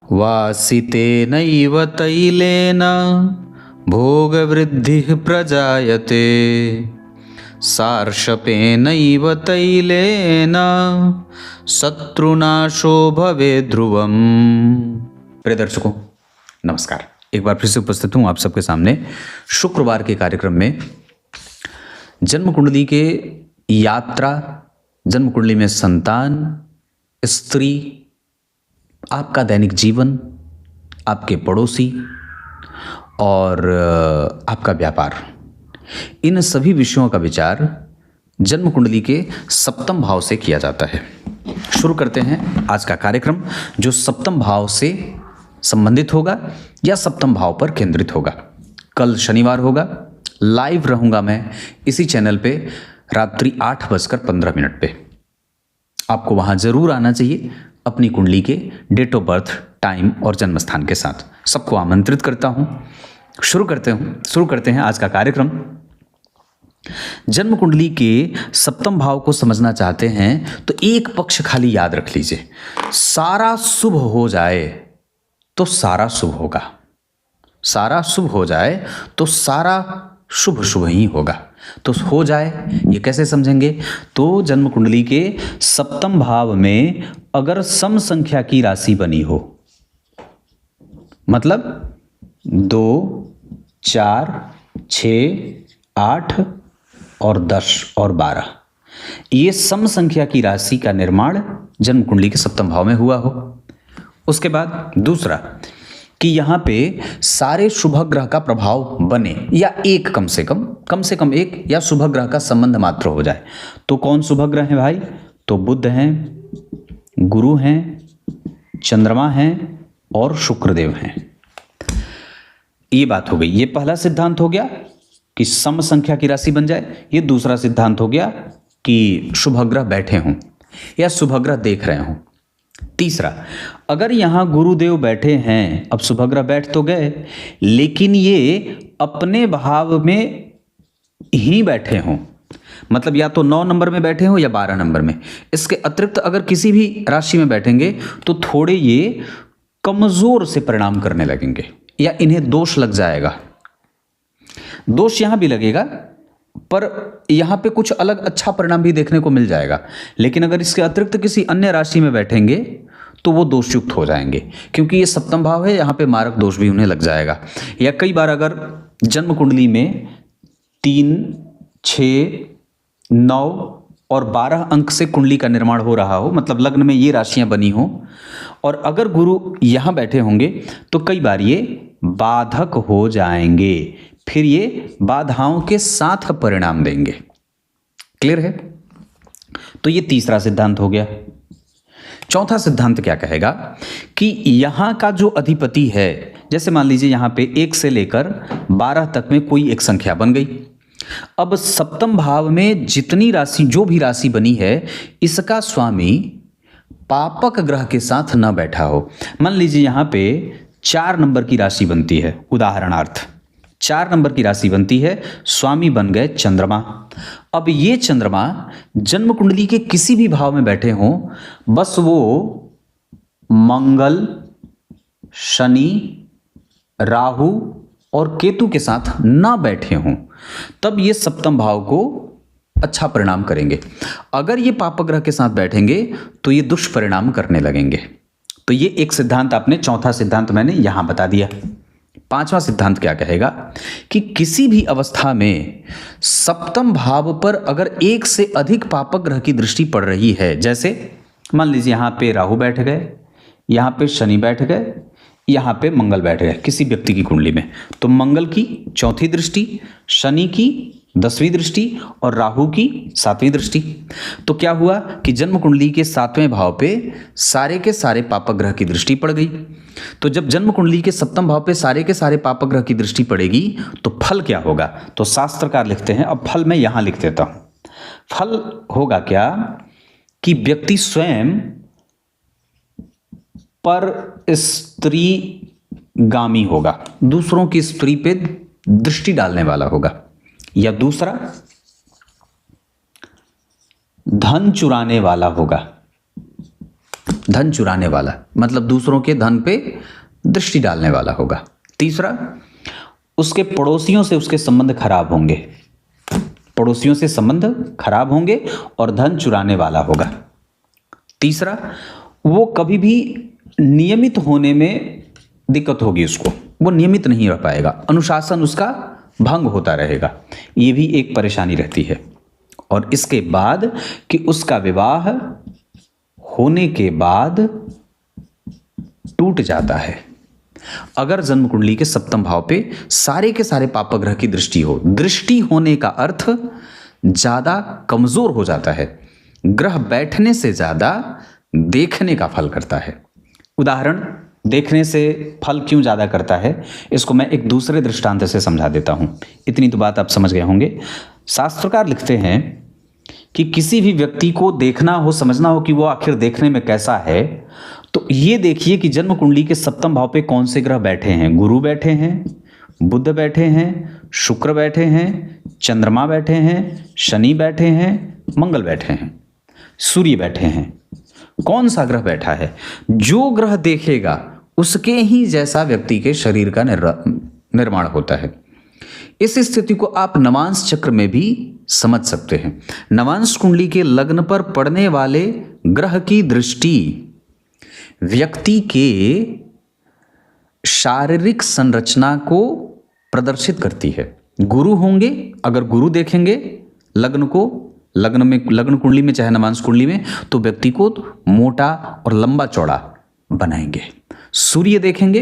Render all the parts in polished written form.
वासितेनैव तैलेन भोगवृद्धिः प्रजायते सार्षपेनैव तैलेन शत्रुनाशो भवेत् ध्रुवम्। प्रिय दर्शकों नमस्कार, एक बार फिर से उपस्थित हूँ आप सबके सामने शुक्रवार के कार्यक्रम में। जन्म कुंडली के यात्रा, जन्म कुंडली में संतान, स्त्री, आपका दैनिक जीवन, आपके पड़ोसी और आपका व्यापार, इन सभी विषयों का विचार जन्म कुंडली के सप्तम भाव से किया जाता है। शुरू करते हैं आज का कार्यक्रम, जो सप्तम भाव से संबंधित होगा या सप्तम भाव पर केंद्रित होगा। कल शनिवार होगा, लाइव रहूंगा मैं इसी चैनल पे रात्रि 8:15 पे। आपको वहां जरूर आना चाहिए अपनी कुंडली के डेट ऑफ बर्थ, टाइम और जन्म स्थान के साथ। सबको आमंत्रित करता हूं। शुरू करते हैं आज का कार्यक्रम। जन्म कुंडली के सप्तम भाव को समझना चाहते हैं तो एक पक्ष खाली याद रख लीजिए, सारा शुभ हो जाए तो सारा शुभ होगा, सारा शुभ हो जाए तो सारा शुभ शुभ ही होगा। तो हो जाए ये कैसे समझेंगे? तो जन्म कुंडली के सप्तम भाव में अगर सम संख्या की राशि बनी हो, मतलब 2, 4, 6, 8 और 10 और 12, ये सम संख्या की राशि का निर्माण जन्म कुंडली के सप्तम भाव में हुआ हो। उसके बाद दूसरा कि यहाँ पे सारे शुभ ग्रह का प्रभाव बने, या एक कम से कम एक या शुभ ग्रह का संबंध मात्र हो जाए। तो कौन शुभ ग्रह है भाई? तो बुध हैं, गुरु हैं, चंद्रमा हैं और शुक्रदेव हैं। ये बात हो गई। ये पहला सिद्धांत हो गया कि सम संख्या की राशि बन जाए। ये दूसरा सिद्धांत हो गया कि शुभ ग्रह बैठे हों या शुभ ग्रह देख रहे हों। तीसरा, अगर यहां गुरुदेव बैठे हैं, अब शुभ ग्रह बैठ तो गए, लेकिन ये अपने भाव में ही बैठे हों, मतलब या तो 9 नंबर में बैठे हों या 12 नंबर में। इसके अतिरिक्त अगर किसी भी राशि में बैठेंगे तो थोड़े ये कमजोर से परिणाम करने लगेंगे या इन्हें दोष लग जाएगा। दोष यहां भी लगेगा पर यहां पे कुछ अलग अच्छा परिणाम भी देखने को मिल जाएगा। लेकिन अगर इसके अतिरिक्त किसी अन्य राशि में बैठेंगे तो वो दोषयुक्त हो जाएंगे, क्योंकि ये सप्तम भाव है, यहां पे मारक दोष भी उन्हें लग जाएगा। या कई बार अगर जन्म कुंडली में 3, 6, 9 और 12 अंक से कुंडली का निर्माण हो रहा हो, मतलब लग्न में ये राशियां बनी हो, और अगर गुरु यहां बैठे होंगे तो कई बार ये बाधक हो जाएंगे, फिर ये बाधाओं के साथ परिणाम देंगे। क्लियर है? तो ये तीसरा सिद्धांत हो गया। चौथा सिद्धांत क्या कहेगा कि यहां का जो अधिपति है, जैसे मान लीजिए यहां पे 1 से लेकर 12 तक में कोई एक संख्या बन गई। अब सप्तम भाव में जितनी राशि, जो भी राशि बनी है, इसका स्वामी पापक ग्रह के साथ न बैठा हो। मान लीजिए यहां पे 4 नंबर की राशि बनती है, उदाहरणार्थ 4 नंबर की राशि बनती है, स्वामी बन गए चंद्रमा। अब ये चंद्रमा जन्म कुंडली के किसी भी भाव में बैठे हों, बस वो मंगल, शनि, राहु और केतु के साथ ना बैठे हों, तब ये सप्तम भाव को अच्छा परिणाम करेंगे। अगर ये पापक ग्रह के साथ बैठेंगे तो ये दुष्परिणाम करने लगेंगे। तो ये एक सिद्धांत आपने, चौथा सिद्धांत मैंने यहां बता दिया। पांचवा सिद्धांत क्या कहेगा कि किसी भी अवस्था में सप्तम भाव पर अगर एक से अधिक पापक ग्रह की दृष्टि पड़ रही है, जैसे मान लीजिए यहां पे राहु बैठ गए, यहां पे शनि बैठ गए, यहां पे मंगल बैठ गए किसी व्यक्ति की कुंडली में, तो मंगल की 4थी दृष्टि, शनि की 10वीं दृष्टि और राहु की 7वीं दृष्टि। तो क्या हुआ कि जन्म कुंडली के 7वें भाव पे सारे के सारे पापक ग्रह की दृष्टि पड़ गई। तो जब जन्म कुंडली के सप्तम भाव पे सारे के सारे पापक ग्रह की दृष्टि पड़ेगी तो फल क्या होगा? तो शास्त्रकार लिखते हैं, अब फल मैं यहां लिख देता हूं। फल होगा क्या कि व्यक्ति स्वयं पर स्त्री गामी होगा, दूसरों की स्त्री पे दृष्टि डालने वाला होगा। या दूसरा, धन चुराने वाला होगा। धन चुराने वाला, मतलब दूसरों के धन पे दृष्टि डालने वाला होगा। तीसरा, उसके पड़ोसियों से उसके संबंध खराब होंगे, पड़ोसियों से संबंध खराब होंगे और धन चुराने वाला होगा। तीसरा, वो कभी भी नियमित होने में दिक्कत होगी उसको, वो नियमित नहीं रह पाएगा, अनुशासन उसका भंग होता रहेगा, ये भी एक परेशानी रहती है। और इसके बाद कि उसका विवाह होने के बाद टूट जाता है अगर जन्म कुंडली के सप्तम भाव पे सारे के सारे पाप ग्रह की दृष्टि हो। दृष्टि होने का अर्थ ज्यादा कमजोर हो जाता है, ग्रह बैठने से ज्यादा देखने का फल करता है। उदाहरण, देखने से फल क्यों ज्यादा करता है, इसको मैं एक दूसरे दृष्टांत से समझा देता हूं। इतनी तो बात आप समझ गए होंगे। शास्त्रकार लिखते हैं कि किसी भी व्यक्ति को देखना हो, समझना हो कि वो आखिर देखने में कैसा है, तो ये देखिए कि जन्म कुंडली के सप्तम भाव पे कौन से ग्रह बैठे हैं। गुरु बैठे हैं, बुध बैठे हैं, शुक्र बैठे हैं, चंद्रमा बैठे हैं, शनि बैठे हैं, मंगल बैठे हैं, सूर्य बैठे हैं। कौन सा ग्रह बैठा है, जो ग्रह देखेगा उसके ही जैसा व्यक्ति के शरीर का निर्माण होता है। इस स्थिति को आप नवांश चक्र में भी समझ सकते हैं। नवांश कुंडली के लग्न पर पड़ने वाले ग्रह की दृष्टि व्यक्ति के शारीरिक संरचना को प्रदर्शित करती है। गुरु होंगे, अगर गुरु देखेंगे लग्न को, लग्न कुंडली में चाहे नवांश कुंडली में, तो व्यक्ति को मोटा और लंबा चौड़ा बनाएंगे। सूर्य देखेंगे,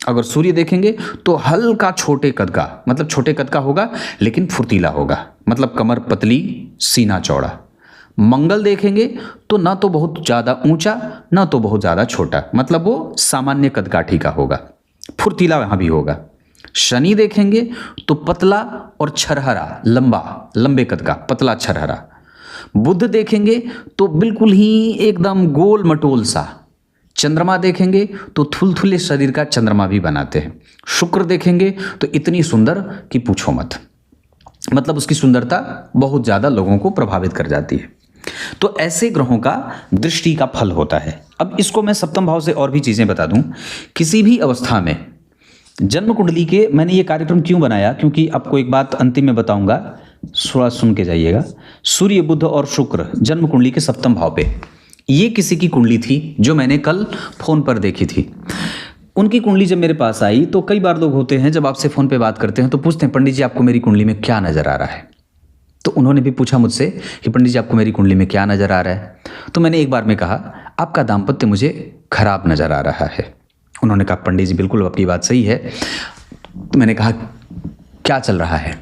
अगर सूर्य देखेंगे तो हल्का छोटे कद का, मतलब छोटे कद का होगा लेकिन फुर्तीला होगा, मतलब कमर पतली, सीना चौड़ा। मंगल देखेंगे तो ना तो बहुत ज्यादा ऊंचा ना तो बहुत ज्यादा छोटा, मतलब वो सामान्य कदकाठी का होगा, फुर्तीला वहां भी होगा। शनि देखेंगे तो पतला और छरहरा, लंबे कद का, पतला छरहरा। बुध देखेंगे तो बिल्कुल ही एकदम गोल मटोल सा। चंद्रमा देखेंगे तो थुलथुले शरीर का चंद्रमा भी बनाते हैं। शुक्र देखेंगे तो इतनी सुंदर कि पूछो मत, मतलब उसकी सुंदरता बहुत ज्यादा लोगों को प्रभावित कर जाती है। तो ऐसे ग्रहों का दृष्टि का फल होता है। अब इसको मैं सप्तम भाव से और भी चीजें बता दूं। किसी भी अवस्था में जन्म कुंडली के, मैंने ये कार्यक्रम क्यों बनाया, क्योंकि आपको एक बात अंतिम में बताऊंगा, थोड़ा सुन के जाइएगा। सूर्य, बुध और शुक्र जन्म कुंडली के सप्तम भाव पे, ये किसी की कुंडली थी जो मैंने कल फोन पर देखी थी। उनकी कुंडली जब मेरे पास आई तो कई बार लोग होते हैं जब आपसे फोन पे बात करते हैं तो पूछते हैं, पंडित जी आपको मेरी कुंडली में क्या नजर आ रहा है। तो उन्होंने भी पूछा मुझसे कि पंडित जी आपको मेरी कुंडली में क्या नजर आ रहा है। तो मैंने एक बार में कहा आपका दाम्पत्य मुझे खराब नजर आ रहा है। उन्होंने कहा पंडित जी बिल्कुल आपकी बात सही है। तो मैंने कहा क्या चल रहा है।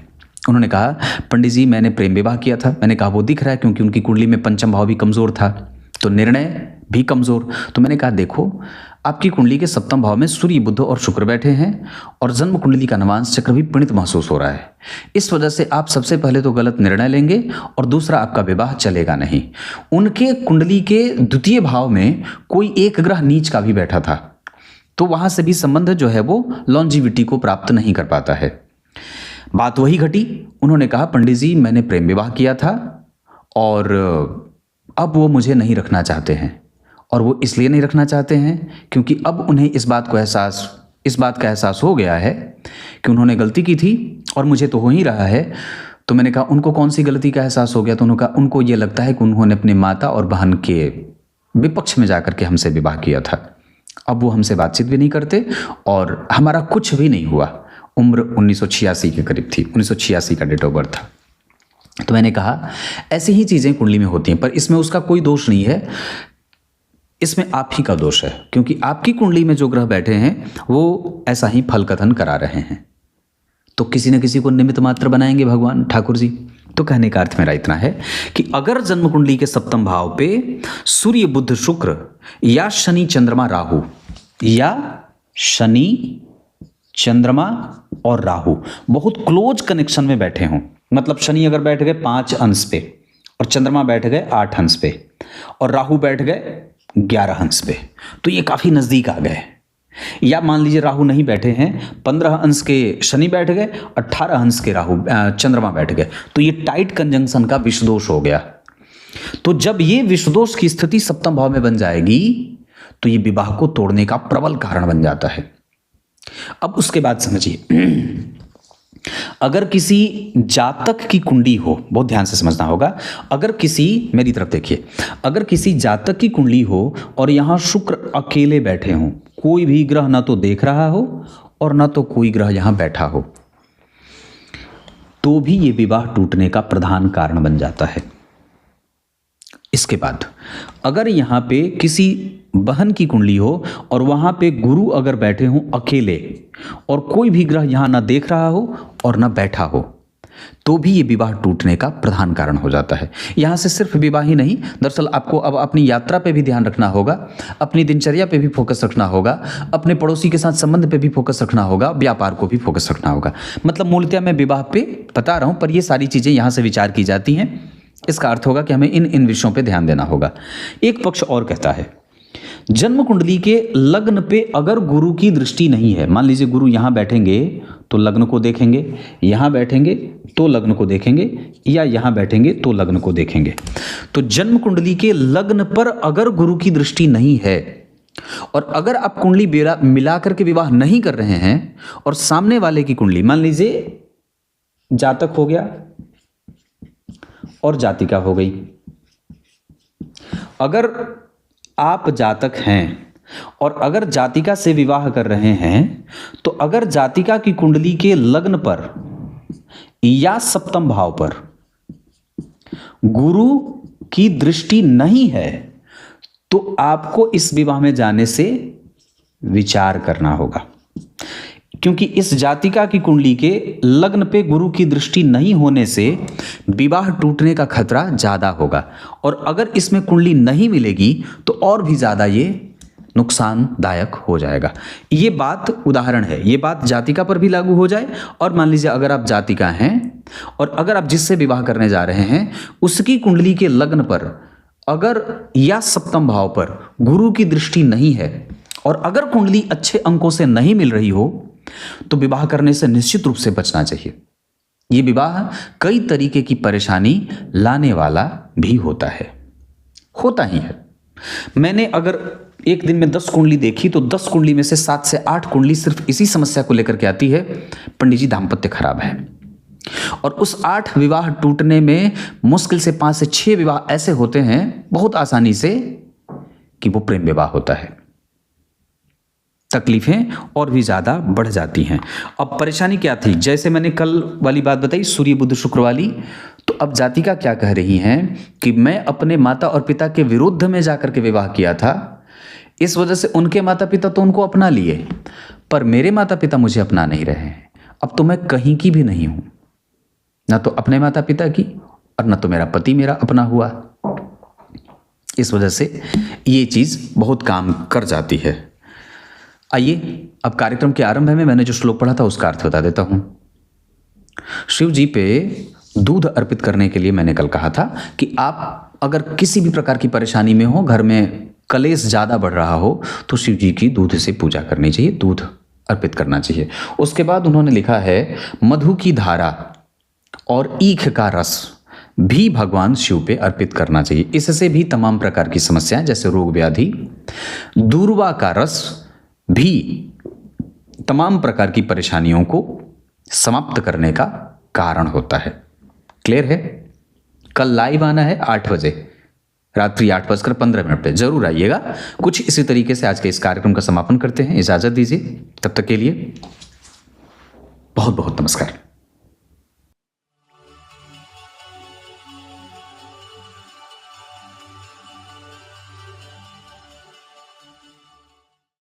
उन्होंने कहा पंडित जी मैंने प्रेम विवाह किया था। मैंने कहा वो दिख रहा है, क्योंकि उनकी कुंडली में पंचम भाव भी कमजोर था तो निर्णय भी कमजोर। तो मैंने कहा देखो आपकी कुंडली के सप्तम भाव में सूर्य, बुध और शुक्र बैठे हैं और जन्म कुंडली का नवांश चक्र भी पीड़ित महसूस हो रहा है। इस वजह से आप सबसे पहले तो गलत निर्णय लेंगे और दूसरा आपका विवाह चलेगा नहीं। उनके कुंडली के द्वितीय भाव में कोई एक ग्रह नीच का भी बैठा था, तो वहां से भी संबंध जो है वो लॉन्जिविटी को प्राप्त नहीं कर पाता है। बात वही घटी। उन्होंने कहा पंडित जी मैंने प्रेम विवाह किया था और अब वो मुझे नहीं रखना चाहते हैं। और वो इसलिए नहीं रखना चाहते हैं क्योंकि अब उन्हें इस बात का एहसास हो गया है कि उन्होंने गलती की थी और मुझे तो हो ही रहा है। तो मैंने कहा उनको कौन सी गलती का एहसास हो गया। तो उन्होंने कहा उनको ये लगता है कि उन्होंने अपने माता और बहन के विपक्ष में जाकर के हमसे विवाह किया था। अब वो हमसे बातचीत भी नहीं करते और हमारा कुछ भी नहीं हुआ। उम्र 1986 के करीब थी, 1986 का डेट ऑफ बर्थ था। तो मैंने कहा ऐसी ही चीजें कुंडली में होती हैं, पर इसमें उसका कोई दोष नहीं है, इसमें आप ही का दोष है, क्योंकि आपकी कुंडली में जो ग्रह बैठे हैं वो ऐसा ही फल कथन करा रहे हैं। तो किसी न किसी को निमित्त मात्र बनाएंगे भगवान ठाकुर जी। तो कहने का अर्थ मेरा इतना है कि अगर जन्म कुंडली के सप्तम भाव पे सूर्य, बुध, शुक्र या शनि, चंद्रमा, राहु, या शनि, चंद्रमा और राहु बहुत क्लोज कनेक्शन में बैठे हों, मतलब शनि अगर बैठ गए 5 अंश पे और चंद्रमा बैठ गए 8 अंश पे और राहु बैठ गए 11 अंश पे, तो ये काफी नजदीक आ गए। या मान लीजिए राहु नहीं बैठे हैं, 15 अंश के शनि बैठ गए, 18 अंश के राहु चंद्रमा बैठ गए, तो ये टाइट कंजंक्शन का विषदोष हो गया। तो जब ये विषदोष की स्थिति सप्तम भाव में बन जाएगी तो ये विवाह को तोड़ने का प्रबल कारण बन जाता है। अब उसके बाद समझिए, अगर किसी जातक की कुंडली हो, बहुत ध्यान से समझना होगा, अगर किसी, मेरी तरफ देखिए, अगर किसी जातक की कुंडली हो और यहां शुक्र अकेले बैठे हों, कोई भी ग्रह ना तो देख रहा हो और ना तो कोई ग्रह यहां बैठा हो, तो भी ये विवाह टूटने का प्रधान कारण बन जाता है। इसके बाद अगर यहां पे किसी बहन की कुंडली हो और वहां पे गुरु अगर बैठे हों अकेले और कोई भी ग्रह यहां ना देख रहा हो और ना बैठा हो, तो भी ये विवाह टूटने का प्रधान कारण हो जाता है। यहां से सिर्फ विवाह ही नहीं, दरअसल आपको अब अपनी यात्रा पे भी ध्यान रखना होगा, अपनी दिनचर्या पे भी फोकस रखना होगा, अपने पड़ोसी के साथ संबंध पे भी फोकस रखना होगा, व्यापार को भी फोकस रखना होगा। मतलब मूलतः मैं विवाह पे बता रहा हूं, पर ये सारी चीजें यहां से विचार की जाती हैं। इसका अर्थ होगा कि हमें इन विषयों पे ध्यान देना होगा। एक पक्ष और कहता है, जन्म कुंडली के लग्न पे अगर गुरु की दृष्टि नहीं है, मान लीजिए गुरु यहां बैठेंगे तो लग्न को देखेंगे, यहां बैठेंगे तो लग्न को देखेंगे, या यहां बैठेंगे तो लग्न को देखेंगे, तो जन्म कुंडली के लग्न पर अगर गुरु की दृष्टि नहीं है और अगर आप कुंडली मिला करके विवाह नहीं कर रहे हैं और सामने वाले की कुंडली, मान लीजिए जातक हो गया और जातिका हो गई, अगर आप जातक हैं और अगर जातिका से विवाह कर रहे हैं, तो अगर जातिका की कुंडली के लग्न पर या सप्तम भाव पर गुरु की दृष्टि नहीं है, तो आपको इस विवाह में जाने से विचार करना होगा, क्योंकि इस जातिका की कुंडली के लग्न पे गुरु की दृष्टि नहीं होने से विवाह टूटने का खतरा ज्यादा होगा, और अगर इसमें कुंडली नहीं मिलेगी तो और भी ज्यादा ये नुकसानदायक हो जाएगा। ये बात उदाहरण है, ये बात जातिका पर भी लागू हो जाए, और मान लीजिए अगर आप जातिका हैं और अगर आप जिससे विवाह करने जा रहे हैं उसकी कुंडली के लग्न पर अगर या सप्तम भाव पर गुरु की दृष्टि नहीं है और अगर कुंडली अच्छे अंकों से नहीं मिल रही हो, तो विवाह करने से निश्चित रूप से बचना चाहिए। यह विवाह कई तरीके की परेशानी लाने वाला भी होता ही है। मैंने अगर एक दिन में 10 कुंडली देखी तो 10 कुंडली में से 7 से 8 कुंडली सिर्फ इसी समस्या को लेकर के आती है, पंडित जी दाम्पत्य खराब है। और उस 8 विवाह टूटने में मुश्किल से 5 से 6 विवाह ऐसे होते हैं बहुत आसानी से कि वो प्रेम विवाह होता है। तकलीफें और भी ज़्यादा बढ़ जाती हैं। अब परेशानी क्या थी, जैसे मैंने कल वाली बात बताई सूर्य बुध शुक्र वाली, तो अब जातिका क्या कह रही हैं कि मैं अपने माता और पिता के विरुद्ध में जाकर के विवाह किया था, इस वजह से उनके माता पिता तो उनको अपना लिए, पर मेरे माता पिता मुझे अपना नहीं रहे हैं। अब तो मैं कहीं की भी नहीं हूं, ना तो अपने माता पिता की और ना तो मेरा पति मेरा अपना हुआ। इस वजह से ये चीज़ बहुत काम कर जाती है। आइए अब कार्यक्रम के आरंभ में मैंने जो श्लोक पढ़ा था उसका अर्थ बता देता हूं। शिव जी पे दूध अर्पित करने के लिए मैंने कल कहा था कि आप अगर किसी भी प्रकार की परेशानी में हो, घर में कलेश ज़्यादा बढ़ रहा हो, तो शिव जी की दूध से पूजा करनी चाहिए, दूध अर्पित करना चाहिए। उसके बाद उन्होंने लिखा है मधु की धारा और ईख का रस भी भगवान शिव पे अर्पित करना चाहिए। इससे भी तमाम प्रकार की समस्याएं जैसे रोग व्याधि, दूर्वा का रस भी तमाम प्रकार की परेशानियों को समाप्त करने का कारण होता है। क्लियर है? कल लाइव आना है 8 बजे, रात्रि 8:15 पे जरूर आइएगा। कुछ इसी तरीके से आज के इस कार्यक्रम का समापन करते हैं। इजाजत दीजिए, तब तक के लिए बहुत बहुत नमस्कार।